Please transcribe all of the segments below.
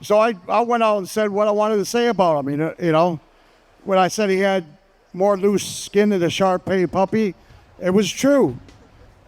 So I went out and said what I wanted to say about him. When I said he had more loose skin than a Shar-Pei puppy, it was true.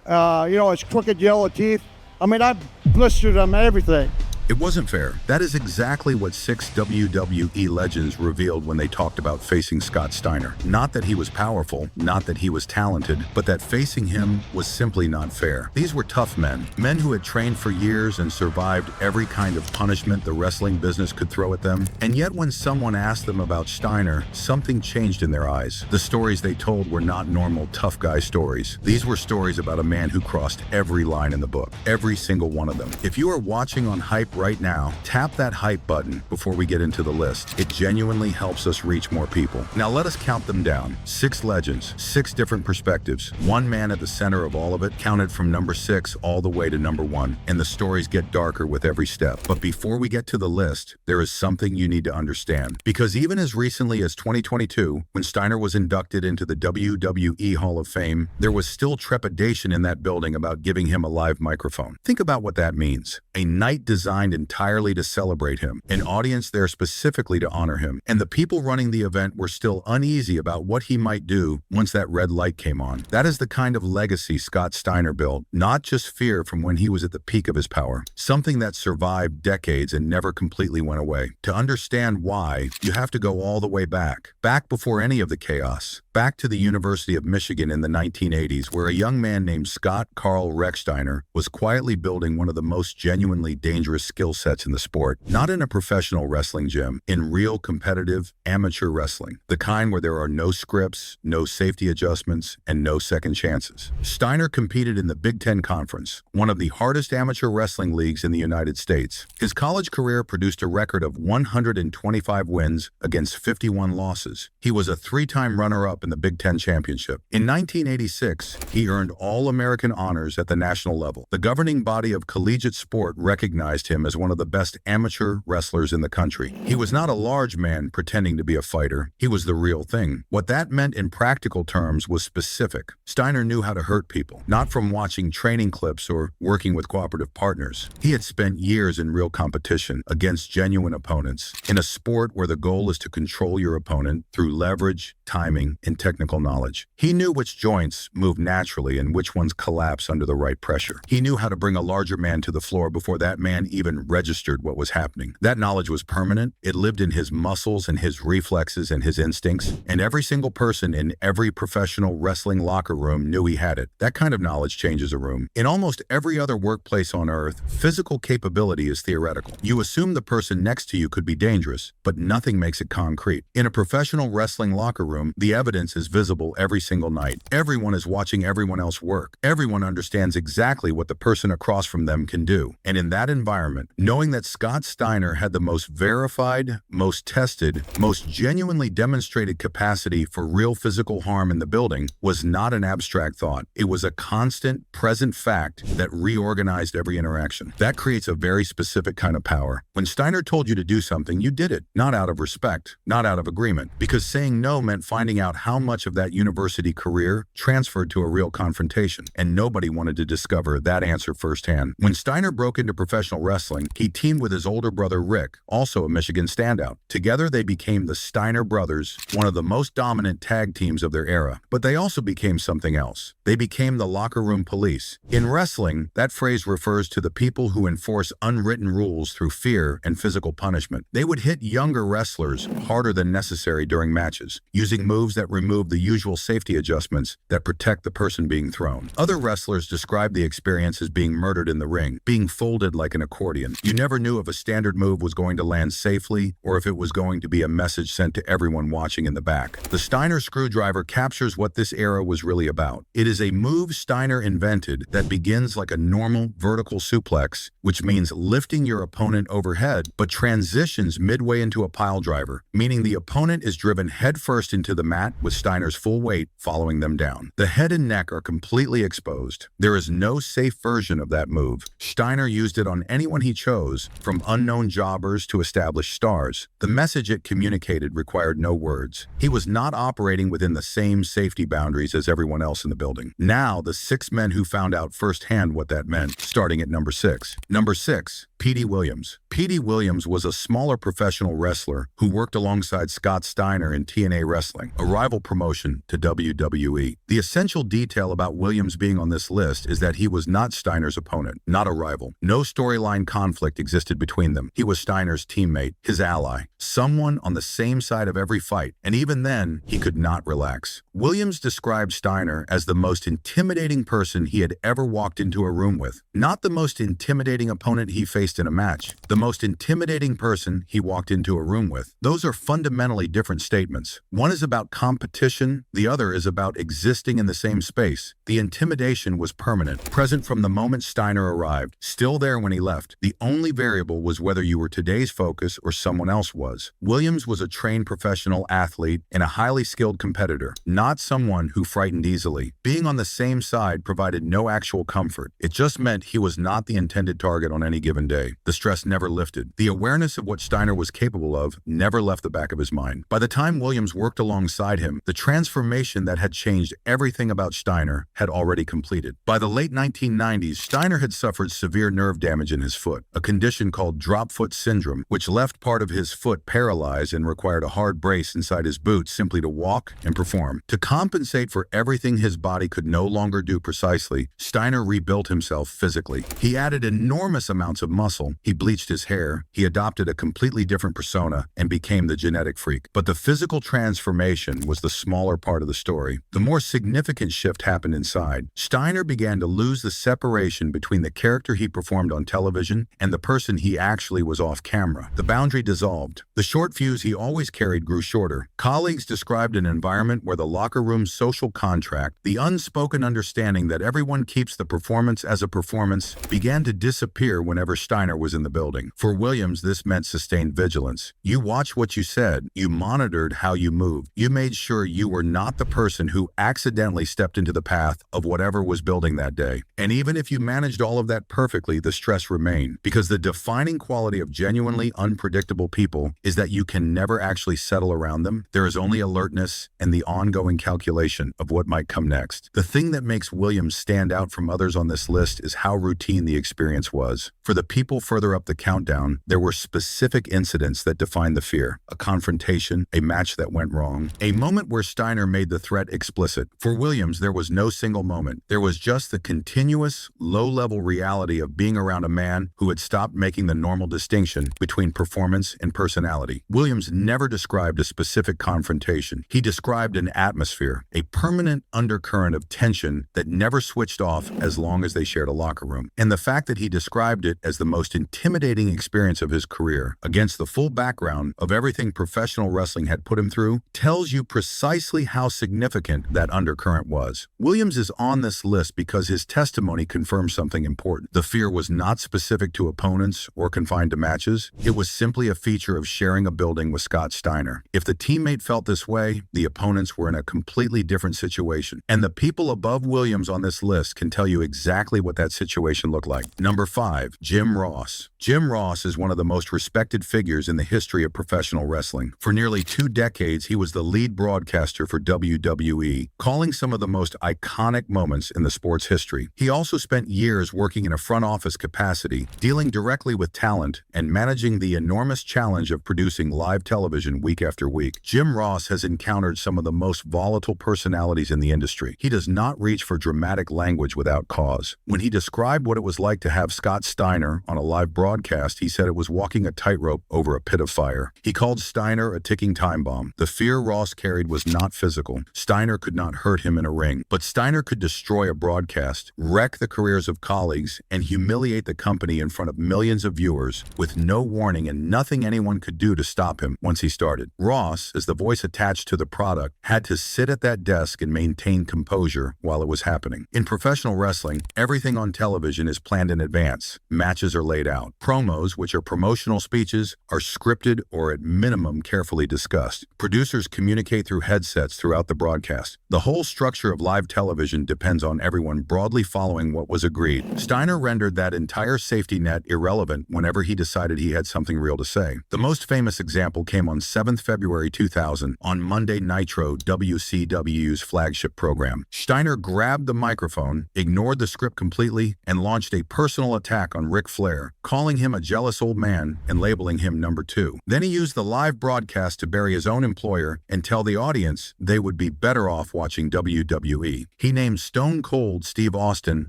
His crooked yellow teeth. I mean, I blistered him and everything. It wasn't fair. That is exactly what 6 WWE legends revealed when they talked about facing Scott Steiner. Not that he was powerful, not that he was talented, but that facing him was simply not fair. These were tough men who had trained for years and survived every kind of punishment the wrestling business could throw at them. And yet when someone asked them about Steiner, something changed in their eyes. The stories they told were not normal tough guy stories. These were stories about a man who crossed every line in the book, every single one of them. If you are watching on Hype right now, tap that hype button before we get into the list. It genuinely helps us reach more people. Now let us count them down. 6 legends, 6 different perspectives, one man at the center of all of it, counted from number 6 all the way to number 1. And the stories get darker with every step. But before we get to the list, there is something you need to understand. Because even as recently as 2022, when Steiner was inducted into the WWE Hall of Fame, there was still trepidation in that building about giving him a live microphone. Think about what that means. A night designed entirely to celebrate him, an audience there specifically to honor him, and the people running the event were still uneasy about what he might do once that red light came on. That is the kind of legacy Scott Steiner built, not just fear from when he was at the peak of his power, something that survived decades and never completely went away. To understand why, you have to go all the way back before any of the chaos, back to the University of Michigan in the 1980s, where a young man named Scott Carl Steiner was quietly building one of the most genuinely dangerous skill sets in the sport, not in a professional wrestling gym, in real competitive amateur wrestling, the kind where there are no scripts, no safety adjustments, and no second chances. Steiner competed in the Big Ten Conference, one of the hardest amateur wrestling leagues in the United States. His college career produced a record of 125 wins against 51 losses. He was a 3-time runner-up in the Big Ten Championship. In 1986, he earned All-American honors at the national level. The governing body of collegiate sport recognized him as one of the best amateur wrestlers in the country. He was not a large man pretending to be a fighter. He was the real thing. What that meant in practical terms was specific. Steiner knew how to hurt people, not from watching training clips or working with cooperative partners. He had spent years in real competition against genuine opponents, in a sport where the goal is to control your opponent through leverage, timing, and technical knowledge. He knew which joints move naturally and which ones collapse under the right pressure. He knew how to bring a larger man to the floor before that man even registered what was happening. That knowledge was permanent. It lived in his muscles and his reflexes and his instincts, and every single person in every professional wrestling locker room knew he had it. That kind of knowledge changes a room. In almost every other workplace on earth, physical capability is theoretical. You assume the person next to you could be dangerous, but nothing makes it concrete. In a professional wrestling locker room, the evidence is visible every single night. Everyone is watching everyone else work. Everyone understands exactly what the person across from them can do. And in that environment, knowing that Scott Steiner had the most verified, most tested, most genuinely demonstrated capacity for real physical harm in the building was not an abstract thought. It was a constant, present fact that reorganized every interaction. That creates a very specific kind of power. When Steiner told you to do something, you did it, not out of respect, not out of agreement, because saying no meant finding out how much of that university career transferred to a real confrontation, and nobody wanted to discover that answer firsthand. When Steiner broke into professional wrestling, he teamed with his older brother Rick, also a Michigan standout. Together they became the Steiner brothers, one of the most dominant tag teams of their era. But they also became something else. They became the locker room police. In wrestling, that phrase refers to the people who enforce unwritten rules through fear and physical punishment. They would hit younger wrestlers harder than necessary during matches, using moves that remove the usual safety adjustments that protect the person being thrown. Other wrestlers describe the experience as being murdered in the ring, being folded like an accordion. You never knew if a standard move was going to land safely or if it was going to be a message sent to everyone watching in the back. The Steiner screwdriver captures what this era was really about. It is a move Steiner invented that begins like a normal vertical suplex, which means lifting your opponent overhead, but transitions midway into a pile driver, meaning the opponent is driven headfirst into the mat with Steiner's full weight following them down. The head and neck are completely exposed. There is no safe version of that move. Steiner used it on anyone he chose, from unknown jobbers to established stars. The message it communicated required no words. He was not operating within the same safety boundaries as everyone else in the building. Now, the 6 men who found out firsthand what that meant, starting at number 6. Number 6. Petey Williams. Petey Williams was a smaller professional wrestler who worked alongside Scott Steiner in TNA Wrestling, a rival promotion to WWE. The essential detail about Williams being on this list is that he was not Steiner's opponent, not a rival. No storyline conflict existed between them. He was Steiner's teammate, his ally, someone on the same side of every fight, and even then, he could not relax. Williams described Steiner as the most intimidating person he had ever walked into a room with. Not the most intimidating opponent he faced in a match, the most intimidating person he walked into a room with. Those are fundamentally different statements. One is about competition, the other is about existing in the same space. The intimidation was permanent, present from the moment Steiner arrived, still there when he left. The only variable was whether you were today's focus or someone else was. Williams was a trained professional athlete and a highly skilled competitor, not someone who frightened easily. Being on the same side provided no actual comfort. It just meant he was not the intended target on any given day. The stress never lifted. The awareness of what Steiner was capable of never left the back of his mind. By the time Williams worked alongside him, the transformation that had changed everything about Steiner had already completed. By the late 1990s, Steiner had suffered severe nerve damage in his foot, a condition called drop foot syndrome, which left part of his foot paralyzed and required a hard brace inside his boot simply to walk and perform. To compensate for everything his body could no longer do precisely, Steiner rebuilt himself physically. He added enormous amounts of muscle, he bleached his hair, he adopted a completely different persona, and became the genetic freak. But the physical transformation was the smaller part of the story. The more significant shift happened inside. Steiner began to lose the separation between the character he performed on television and the person he actually was off camera. The boundary dissolved. The short fuse he always carried grew shorter. Colleagues described an environment where the locker room's social contract, the unspoken understanding that everyone keeps the performance as a performance, began to disappear whenever Steiner was in the building. For Williams, this meant sustained vigilance. You watched what you said. You monitored how you moved. You made sure you were not the person who accidentally stepped into the path of whatever was building that day. And even if you managed all of that perfectly, the stress remained, because the defining quality of genuinely unpredictable people is that you can never actually settle around them. There is only alertness and the ongoing calculation of what might come next. The thing that makes Williams stand out from others on this list is how routine the experience was. For the people further up the countdown, there were specific incidents that defined the fear. A confrontation, a match that went wrong, a moment where Steiner made the threat explicit. For Williams, there was no single moment. There was just the continuous, low-level reality of being around a man who had stopped making the normal distinction between performance and personality. Williams never described a specific confrontation. He described an atmosphere, a permanent undercurrent of tension that never switched off as long as they shared a locker room. And the fact that he described it as the most intimidating experience of his career, against the full background of everything professional wrestling had put him through, tells you precisely how significant that undercurrent was. Williams is on this list because his testimony confirms something important. The fear was not specific to opponents or confined to matches. It was simply a feature of sharing a building with Scott Steiner. If the teammate felt this way, the opponents were in a completely different situation. And the people above Williams on this list can tell you exactly what that situation looked like. Number 5, Jim Ross. Jim Ross is one of the most respected figures in the history of professional wrestling. For nearly 2 decades, he was the lead broadcaster for WWE, calling some of the most iconic moments in the sport's history. He also spent years working in a front office capacity, dealing directly with talent and managing the enormous challenge of producing live television week after week. Jim Ross has encountered some of the most volatile personalities in the industry. He does not reach for dramatic language without cause. When he described what it was like to have Scott Steiner on a live broadcast, he said it was walking a tightrope over a pit of fire. He called Steiner a ticking time bomb. The fear Ross carried was not physical. Steiner could not hurt him in a ring, but Steiner could destroy a broadcast, wreck the careers of colleagues, and humiliate the company in front of millions of viewers with no warning and nothing anyone could do to stop him once he started. Ross, as the voice attached to the product, had to sit at that desk and maintain composure while it was happening. In professional wrestling, everything on television is planned in advance. Matches are laid out. Promos, which are promotional speeches, are scripted or at minimum carefully discussed. Producers communicate through headsets throughout the broadcast. The whole structure of live television depends on everyone broadly following what was agreed. Steiner rendered that entire safety net irrelevant whenever he decided he had something real to say. The most famous example came on 7th February 2000 on Monday Nitro, WCW's flagship program. Steiner grabbed the microphone, ignored the script completely, and launched a personal attack on Ric Flair Flair, calling him a jealous old man and labeling him number 2. Then he used the live broadcast to bury his own employer and tell the audience they would be better off watching WWE. He named Stone Cold Steve Austin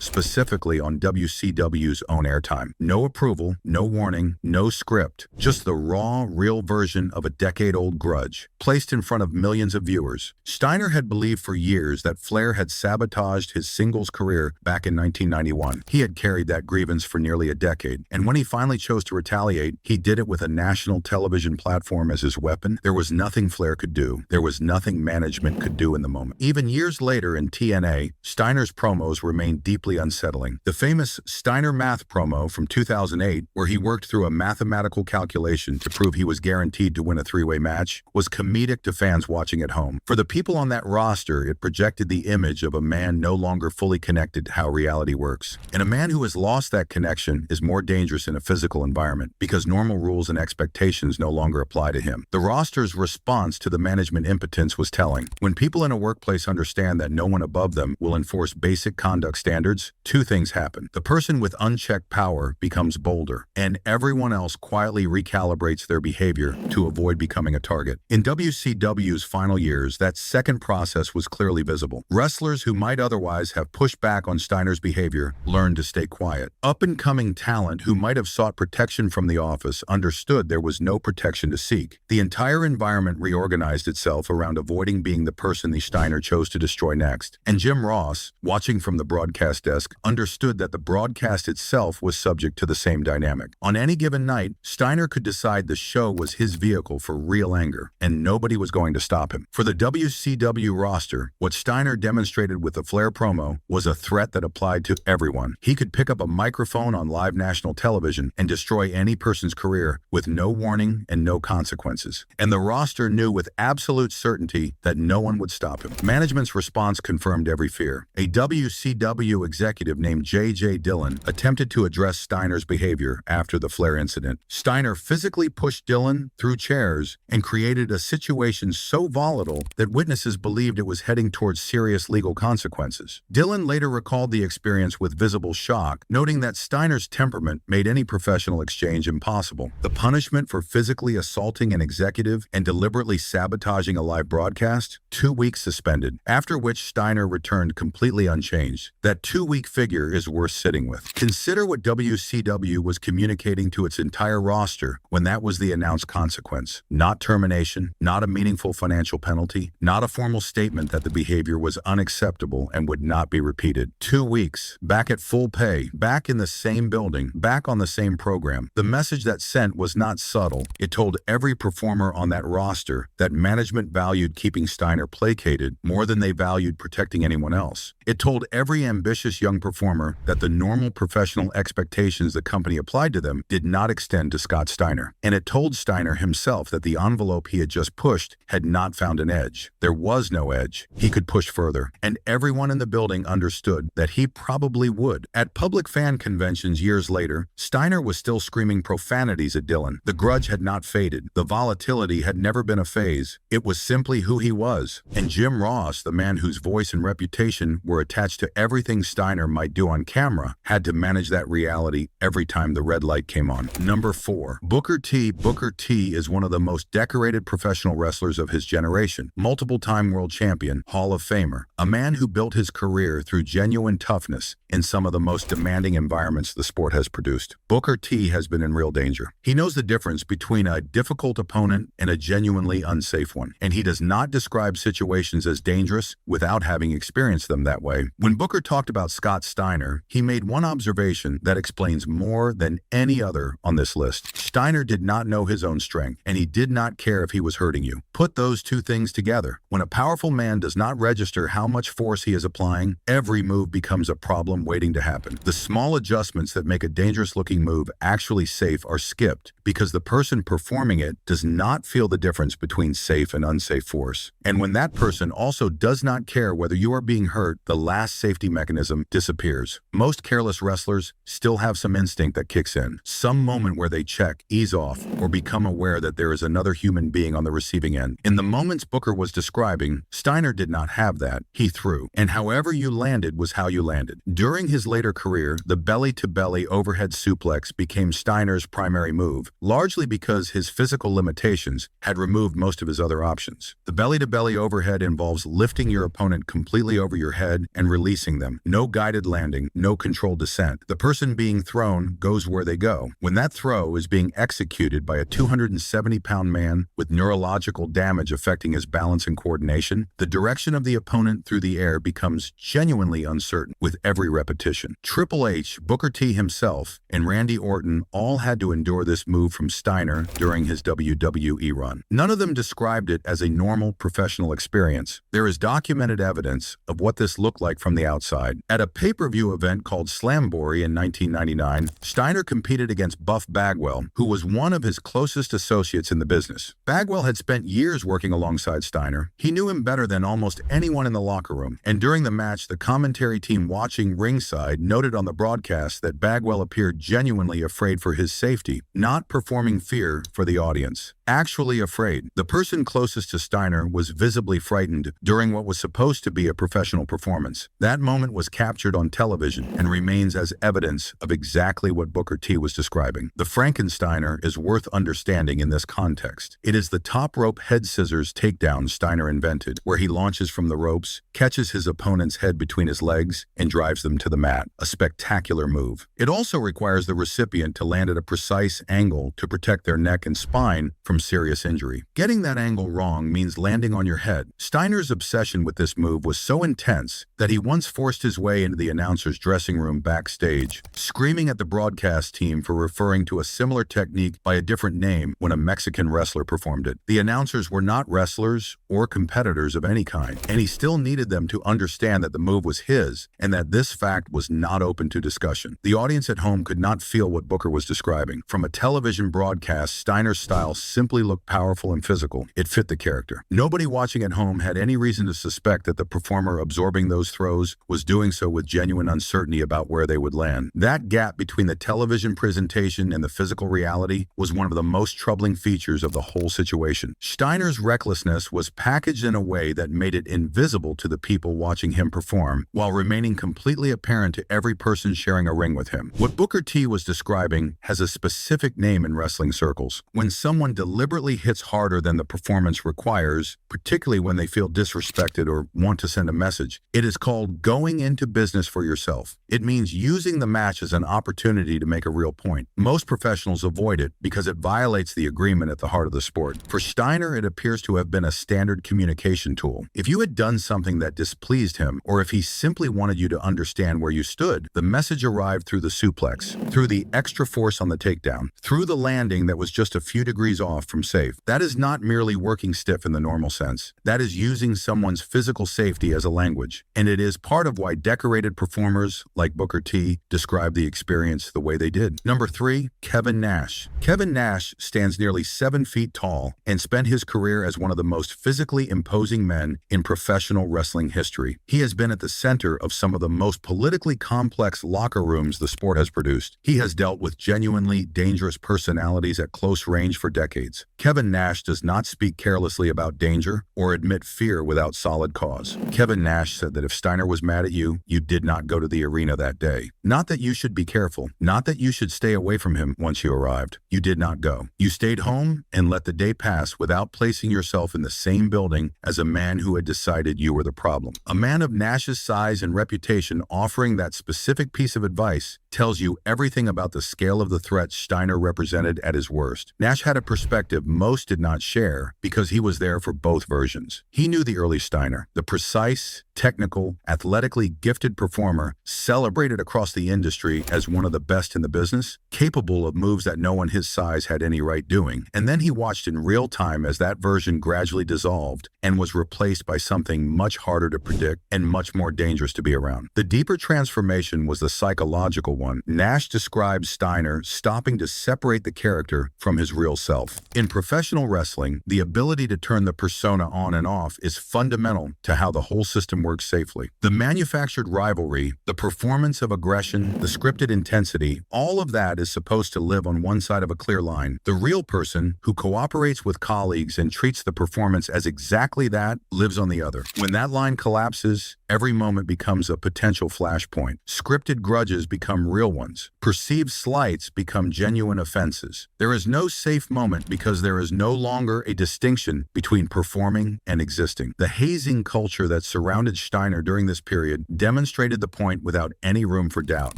specifically on WCW's own airtime. No approval, no warning, no script, just the raw, real version of a decade-old grudge, placed in front of millions of viewers. Steiner had believed for years that Flair had sabotaged his singles career back in 1991. He had carried that grievance for nearly a decade, and when he finally chose to retaliate, he did it with a national television platform as his weapon. There was nothing Flair could do. There was nothing management could do in the moment. Even years later in TNA, Steiner's promos remained deeply unsettling. The famous Steiner Math promo from 2008, where he worked through a mathematical calculation to prove he was guaranteed to win a three-way match, was comedic to fans watching at home. For the people on that roster, it projected the image of a man no longer fully connected to how reality works. And a man who has lost that connection is more dangerous in a physical environment because normal rules and expectations no longer apply to him. The roster's response to the management impotence was telling. When people in a workplace understand that no one above them will enforce basic conduct standards, two things happen. The person with unchecked power becomes bolder, and everyone else quietly recalibrates their behavior to avoid becoming a target. In WCW's final years, that second process was clearly visible. Wrestlers who might otherwise have pushed back on Steiner's behavior learned to stay quiet. Up-and-coming talent who might have sought protection from the office understood there was no protection to seek. The entire environment reorganized itself around avoiding being the person the Steiner chose to destroy next. And Jim Ross, watching from the broadcast desk, understood that the broadcast itself was subject to the same dynamic. On any given night, Steiner could decide the show was his vehicle for real anger, and nobody was going to stop him. For the WCW roster, what Steiner demonstrated with the Flair promo was a threat that applied to everyone. He could pick up a microphone on live national television and destroy any person's career with no warning and no consequences. And the roster knew with absolute certainty that no one would stop him. Management's response confirmed every fear. A WCW executive named J.J. Dillon attempted to address Steiner's behavior after the Flair incident. Steiner physically pushed Dillon through chairs and created a situation so volatile that witnesses believed it was heading towards serious legal consequences. Dillon later recalled the experience with visible shock, noting that Steiner's temperament made any professional exchange impossible. The punishment for physically assaulting an executive and deliberately sabotaging a live broadcast? 2 weeks suspended, after which Steiner returned completely unchanged. That 2-week figure is worth sitting with. Consider what WCW was communicating to its entire roster when that was the announced consequence. Not termination, not a meaningful financial penalty, not a formal statement that the behavior was unacceptable and would not be repeated. 2 weeks, back at full pay, back in the same building, back on the same program. The message that sent was not subtle. It told every performer on that roster that management valued keeping Steiner placated more than they valued protecting anyone else. It told every ambitious young performer that the normal professional expectations the company applied to them did not extend to Scott Steiner. And it told Steiner himself that the envelope he had just pushed had not found an edge. There was no edge. He could push further. And everyone in the building understood that he probably would. At public fan conventions years later, Steiner was still screaming profanities at Dillon. The grudge had not faded. The volatility had never been a phase. It was simply who he was. And Jim Ross, the man whose voice and reputation were attached to everything Steiner might do on camera, had to manage that reality every time the red light came on. Number 4. Booker T. Booker T is one of the most decorated professional wrestlers of his generation. Multiple-time world champion, Hall of Famer. A man who built his career through genuine toughness in some of the most demanding environments the sport has produced. Booker T has been in real danger. He knows the difference between a difficult opponent and a genuinely unsafe one, and he does not describe situations as dangerous without having experienced them that way. When Booker talked about Scott Steiner, he made one observation that explains more than any other on this list. Steiner did not know his own strength, and he did not care if he was hurting you. Put those two things together. When a powerful man does not register how much force he is applying, every move becomes a problem waiting to happen. The small adjustments that make a dangerous-looking move actually safe are skipped because the person performing it does not feel the difference between safe and unsafe force. And when that person also does not care whether you are being hurt, the last safety mechanism disappears. Most careless wrestlers still have some instinct that kicks in, some moment where they check, ease off, or become aware that there is another human being on the receiving end. In the moments Booker was describing, Steiner did not have that. He threw. And however you landed was how you landed. During his later career, the belly-to-belly overhead suplex became Steiner's primary move, largely because his physical limitations had removed most of his other options. The belly-to-belly overhead involves lifting your opponent completely over your head and releasing them. No guided landing, no controlled descent. The person being thrown goes where they go. When that throw is being executed by a 270-pound man with neurological damage affecting his balance and coordination, the direction of the opponent through the air becomes genuinely uncertain with every repetition. Triple H, Booker T himself, and Randy Orton all had to endure this move from Steiner during his WWE run. None of them described it as a normal professional experience. There is documented evidence of what this looked like from the outside. At a pay-per-view event called Slamboree in 1999, Steiner competed against Buff Bagwell, who was one of his closest associates in the business. Bagwell had spent years working alongside Steiner. He knew him better than almost anyone in the locker room, and during the match, the commentary team watching ringside noted on the broadcast that Bagwell appeared genuinely afraid for his safety, not performing fear for the audience. Actually afraid. The person closest to Steiner was visibly frightened during what was supposed to be a professional performance. That moment was captured on television and remains as evidence of exactly what Booker T was describing. The Frankensteiner is worth understanding in this context. It is the top rope head scissors takedown Steiner invented, where he launches from the ropes, catches his opponent's head between his legs, and drives them to the mat. A spectacular move. It also requires the recipient to land at a precise angle to protect their neck and spine from serious injury. Getting that angle wrong means landing on your head. Steiner's obsession with this move was so intense that he once forced his way into the announcer's dressing room backstage, screaming at the broadcast team for referring to a similar technique by a different name when a Mexican wrestler performed it. The announcers were not wrestlers or competitors of any kind, and he still needed them to understand that the move was his and that this fact was not open to discussion. The audience at home could not feel what Booker was describing. From a television broadcast, Steiner's style simply looked powerful and physical. It fit the character. Nobody watching at home had any reason to suspect that the performer absorbing those throws was doing so with genuine uncertainty about where they would land. That gap between the television presentation and the physical reality was one of the most troubling features of the whole situation. Steiner's recklessness was packaged in a way that made it invisible to the people watching him perform, while remaining completely apparent to every person sharing a ring with him. What Booker T was describing has a specific name in wrestling circles. When someone deliberately hits harder than the performance requires, particularly when they feel disrespected or want to send a message, it is called going into business for yourself. It means using the match as an opportunity to make a real point. Most professionals avoid it because it violates the agreement at the heart of the sport. For Steiner, it appears to have been a standard communication tool. If you had done something that displeased him, or if he simply wanted you to understand where you stood, the message arrived through the suplex, through the extra force on the takedown, through the landing that was just a few degrees off from safe. That is not merely working stiff in the normal sense. That is using someone's physical safety as a language. And it is part of why decorated performers like Booker T describe the experience the way they did. Number 3, Kevin Nash. Kevin Nash stands nearly 7 feet tall and spent his career as one of the most physically imposing men in professional wrestling history. He has been at the center of some of the most politically complex locker rooms the sport has produced. He has dealt with genuinely dangerous personalities at close range for decades. Kevin Nash does not speak carelessly about danger or admit fear without solid cause. Kevin Nash said that if Steiner was mad at you, you did not go to the arena that day. Not that you should be careful, not that you should stay away from him once you arrived. You did not go. You stayed home and let the day pass without placing yourself in the same building as a man who had decided you were the problem. A man of Nash's size and reputation offering that specific piece of advice tells you everything about the scale of the threat Steiner represented at his worst. Nash had a perspective most did not share because he was there for both versions. He knew the early Steiner, the precise, technical, athletically gifted performer celebrated across the industry as one of the best in the business, capable of moves that no one his size had any right doing. And then he watched in real time as that version gradually dissolved and was replaced by something much harder to predict and much more dangerous to be around. The deeper transformation was the psychological one. Nash describes Steiner stopping to separate the character from his real self. In professional wrestling, the ability to turn the persona on and off is fundamental to how the whole system works safely. The manufactured rivalry, the performance of aggression, the scripted intensity, all of that is supposed to live on one side of a clear line. The real person, who cooperates with colleagues and treats the performance as exactly exactly that lives on the other. When that line collapses, every moment becomes a potential flashpoint. Scripted grudges become real ones. Perceived slights become genuine offenses. There is no safe moment because there is no longer a distinction between performing and existing. The hazing culture that surrounded Steiner during this period demonstrated the point without any room for doubt.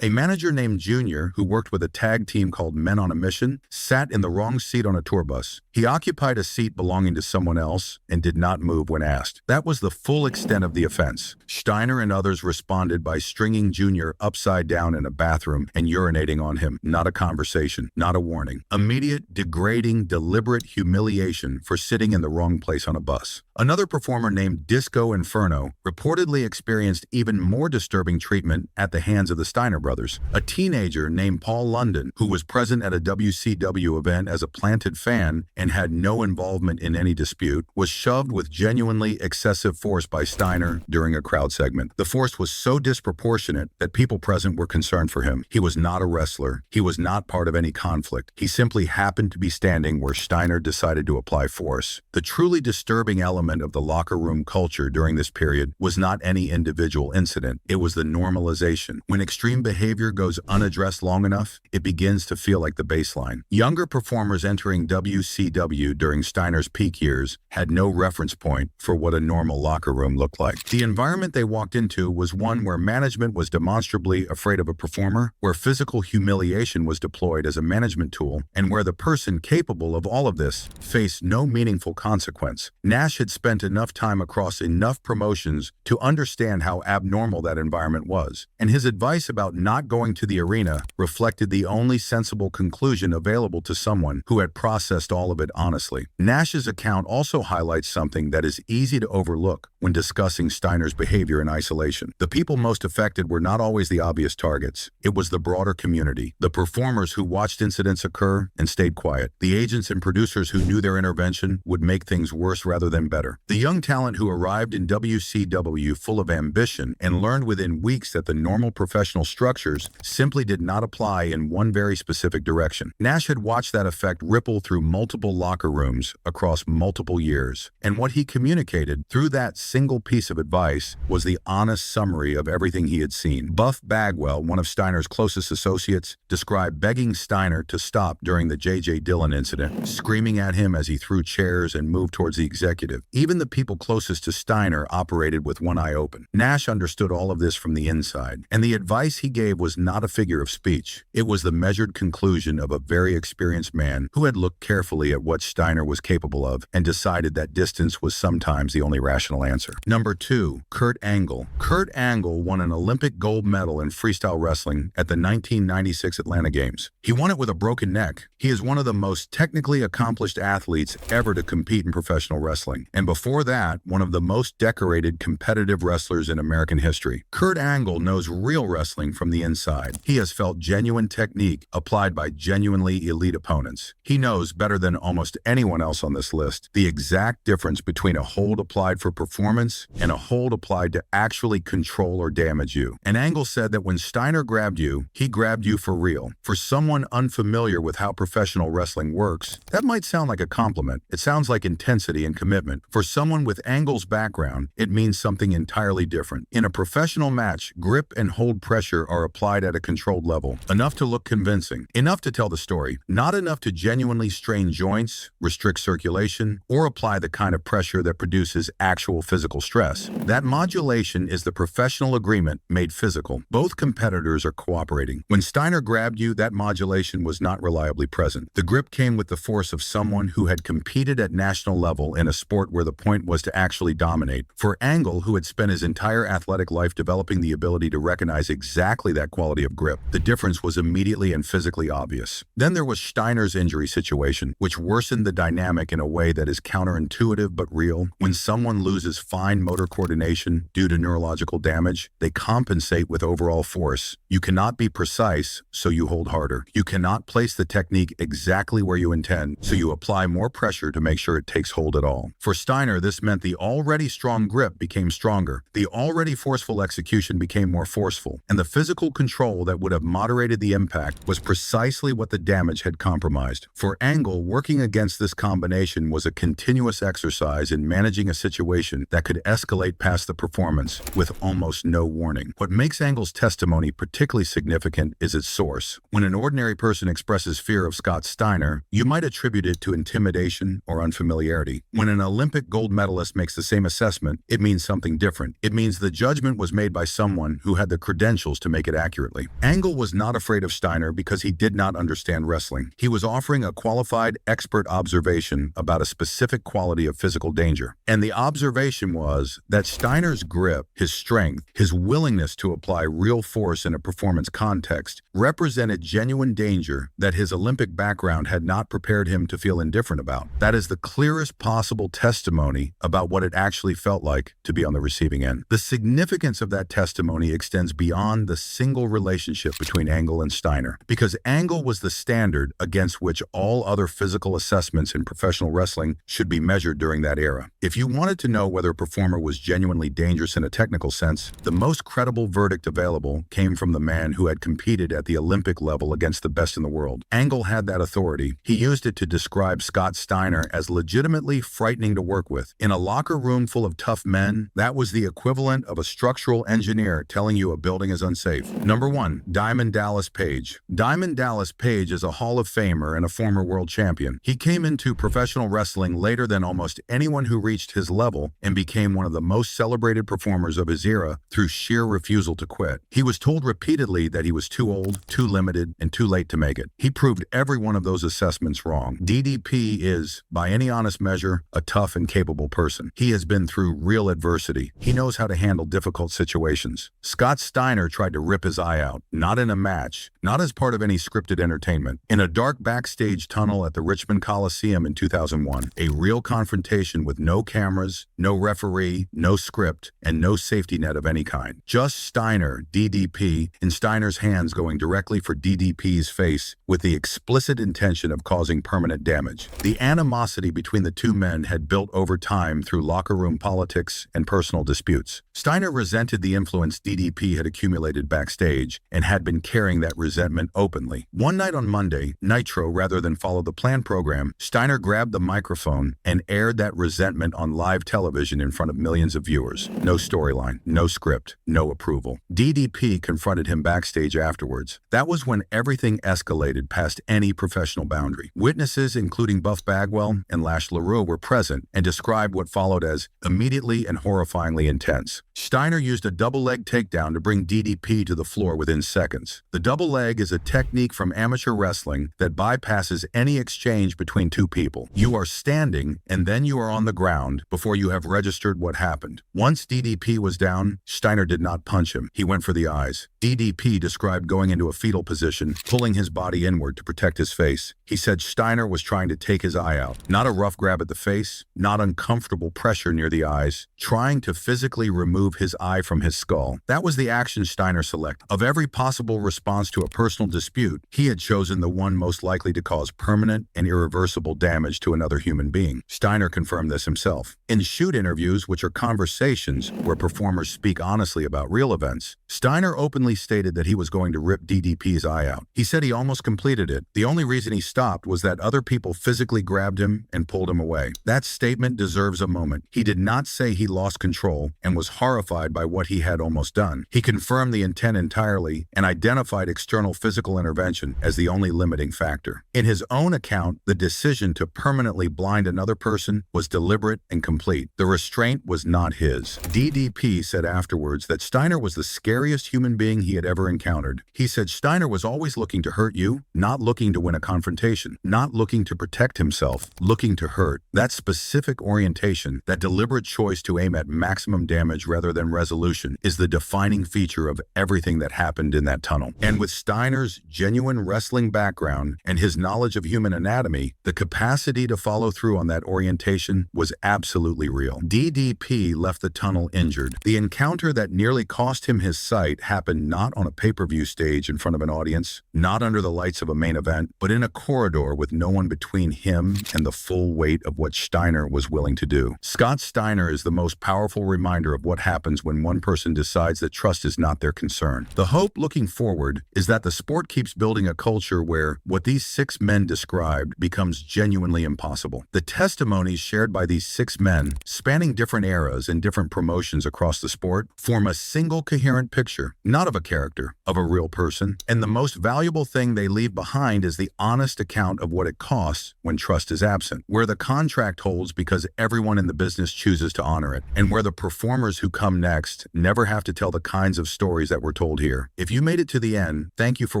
A manager named Junior, who worked with a tag team called Men on a Mission, sat in the wrong seat on a tour bus. He occupied a seat belonging to someone else and did not move when asked. That was the full extent of the offense. Steiner and others responded by stringing Junior upside down in a bathroom and urinating on him. Not a conversation, not a warning. Immediate, degrading, deliberate humiliation for sitting in the wrong place on a bus. Another performer named Disco Inferno reportedly experienced even more disturbing treatment at the hands of the Steiner brothers. A teenager named Paul London, who was present at a WCW event as a planted fan and had no involvement in any dispute, was shoved with genuinely excessive force by Steiner during a crowd segment. The force was so disproportionate that people present were concerned for him. He was not a wrestler. He was not part of any conflict. He simply happened to be standing where Steiner decided to apply force. The truly disturbing element of the locker room culture during this period was not any individual incident. It was the normalization. When extreme behavior goes unaddressed long enough, it begins to feel like the baseline. Younger performers entering WCW during Steiner's peak years had no reference point for what a normal locker room looked like. The environment they walked into was one where management was demonstrably afraid of a performer, where physical humiliation was deployed as a management tool, and where the person capable of all of this faced no meaningful consequence. Nash had spent enough time across enough promotions to understand how abnormal that environment was, and his advice about not going to the arena reflected the only sensible conclusion available to someone who had processed all of it honestly. Nash's account also highlights something that is easy to overlook when discussing Steiner's behavior in isolation. The people most affected were not always the obvious targets. It was the broader community, the performers who watched incidents occur and stayed quiet, the agents and producers who knew their intervention would make things worse rather than better, the young talent who arrived in WCW full of ambition and learned within weeks that the normal professional structures simply did not apply in one very specific direction. Nash had watched that effect ripple through multiple locker rooms across multiple years, and what he communicated through that single piece of advice was the honest summary of everything he had seen. Buff Bagwell, one of Steiner's closest associates, described begging Steiner to stop during the J.J. Dillon incident, screaming at him as he threw chairs and moved towards the executive. Even the people closest to Steiner operated with one eye open. Nash understood all of this from the inside, and the advice he gave was not a figure of speech. It was the measured conclusion of a very experienced man who had looked carefully at what Steiner was capable of and decided that distance was sometimes the only rational answer. Number 2, Kurt Angle. Kurt Angle won an Olympic gold medal in freestyle wrestling at the 1996 Atlanta Games. He won it with a broken neck. He is one of the most technically accomplished athletes ever to compete in professional wrestling, and before that, one of the most decorated competitive wrestlers in American history. Kurt Angle knows real wrestling from the inside. He has felt genuine technique applied by genuinely elite opponents. He knows better than almost anyone else on this list the exact difference between a hold applied for performance and a hold applied to actually control or damage you. And Angle said that when Steiner grabbed you, he grabbed you for real. For someone unfamiliar with how professional wrestling works, that might sound like a compliment. It sounds like intensity and commitment. For someone with Angle's background, it means something entirely different. In a professional match, grip and hold pressure are applied at a controlled level, enough to look convincing, enough to tell the story, not enough to genuinely strain joints, restrict circulation, or apply the kind of pressure that produces actual physical stress. That modulation is the professional agreement made physical. Both competitors are cooperating. When Steiner grabbed you, that modulation was not reliably present. The grip came with the force of someone who had competed at national level in a sport where the point was to actually dominate. For Angle, who had spent his entire athletic life developing the ability to recognize exactly that quality of grip, the difference was immediately and physically obvious. Then there was Steiner's injury situation, which worsened the dynamic in a way that is counterintuitive but real. When someone loses fine motor coordination due to neurological damage, they compensate with overall force. You cannot be precise, so you hold harder. You cannot place the technique exactly where you intend, so you apply more pressure to make sure it takes hold at all. For Steiner, this meant the already strong grip became stronger, the already forceful execution became more forceful, and the physical control that would have moderated the impact was precisely what the damage had compromised. For Angle, working against this combination was a continuous exercise specialize in managing a situation that could escalate past the performance with almost no warning. What makes Angle's testimony particularly significant is its source. When an ordinary person expresses fear of Scott Steiner, you might attribute it to intimidation or unfamiliarity. When an Olympic gold medalist makes the same assessment, it means something different. It means the judgment was made by someone who had the credentials to make it accurately. Angle was not afraid of Steiner because he did not understand wrestling. He was offering a qualified, expert observation about a specific quality of physical danger. And the observation was that Steiner's grip, his strength, his willingness to apply real force in a performance context represented genuine danger that his Olympic background had not prepared him to feel indifferent about. That is the clearest possible testimony about what it actually felt like to be on the receiving end. The significance of that testimony extends beyond the single relationship between Angle and Steiner, because Angle was the standard against which all other physical assessments in professional wrestling should be measured during that era. If you wanted to know whether a performer was genuinely dangerous in a technical sense, the most credible verdict available came from the man who had competed at the Olympic level against the best in the world. Angle had that authority. He used it to describe Scott Steiner as legitimately frightening to work with. In a locker room full of tough men, that was the equivalent of a structural engineer telling you a building is unsafe. Number 1, Diamond Dallas Page. Diamond Dallas Page is a Hall of Famer and a former world champion. He came into professional wrestling later than almost anyone who reached his level and became one of the most celebrated performers of his era through sheer refusal to quit. He was told repeatedly that he was too old, too limited, and too late to make it. He proved every one of those assessments wrong. DDP is, by any honest measure, a tough and capable person. He has been through real adversity. He knows how to handle difficult situations. Scott Steiner tried to rip his eye out, not in a match, not as part of any scripted entertainment. In a dark backstage tunnel at the Richmond Coliseum in 2001, a real confrontation with no cameras, no referee, no script, and no safety net of any kind. Just Steiner, DDP, and Steiner's hands going directly for DDP's face with the explicit intention of causing permanent damage. The animosity between the two men had built over time through locker room politics and personal disputes. Steiner resented the influence DDP had accumulated backstage and had been carrying that resentment openly. One night on Monday, Nitro, rather than follow the planned program, Steiner grabbed the microphone and aired that resentment on live television in front of millions of viewers. No storyline, no script, no approval. DDP confronted him backstage afterwards. That was when everything escalated past any professional boundary. Witnesses, including Buff Bagwell and Lash LaRue, were present and described what followed as immediately and horrifyingly intense. Steiner used a double leg takedown to bring DDP to the floor within seconds. The double leg is a technique from amateur wrestling that bypasses any exchange between two people. You are standing and then you are on the ground before you have registered what happened. Once DDP was down, Steiner did not punch him. He went for the eyes. DDP described going into a fetal position, pulling his body inward to protect his face. He said Steiner was trying to take his eye out. Not a rough grab at the face, not uncomfortable pressure near the eyes, trying to physically remove his eye from his skull. That was the action Steiner selected. Of every possible response to a personal dispute, he had chosen the one most likely to cause permanent and irreversible damage to another human being. Steiner confirmed this himself. In shoot interviews, which are conversations where performers speak honestly about real events, Steiner openly stated that he was going to rip DDP's eye out. He said he almost completed it. The only reason he stopped was that other people physically grabbed him and pulled him away. That statement deserves a moment. He did not say he lost control and was horrified by what he had almost done. He confirmed the intent entirely and identified external physical intervention as the only limiting factor. In his own account, the decision to permanently blind another person was deliberate and complete. The restraint was not his. DDP said afterwards that Steiner was the scariest human being he had ever encountered. He said Steiner was always looking to hurt you, not looking to win a confrontation, not looking to protect himself, looking to hurt. That specific orientation, that deliberate choice to aim at maximum damage rather than resolution, is the defining feature of everything that happened in that tunnel. And with Steiner's genuine wrestling background and his knowledge of human anatomy, the capacity to follow through on that orientation was absolutely real. DDP left the tunnel injured. The encounter that nearly cost him his sight happened not on a pay-per-view stage in front of an audience, not under the lights of a main event, but in a corridor with no one between him and the full weight of what Steiner was willing to do. Scott Steiner is the most powerful reminder of what happens when one person decides that trust is not their concern. The hope looking forward is that the sport keeps building a culture where what these 6 men described becomes genuinely impossible. The testimonies shared shared by these 6 men, spanning different eras and different promotions across the sport, form a single coherent picture, not of a character, of a real person. And the most valuable thing they leave behind is the honest account of what it costs when trust is absent, where the contract holds because everyone in the business chooses to honor it, and where the performers who come next never have to tell the kinds of stories that were told here. If you made it to the end, thank you for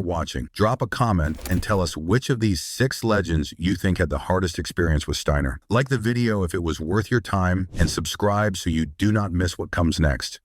watching. Drop a comment and tell us which of these 6 legends you think had the hardest experience with Steiner. Like the video if it was worth your time, and subscribe so you do not miss what comes next.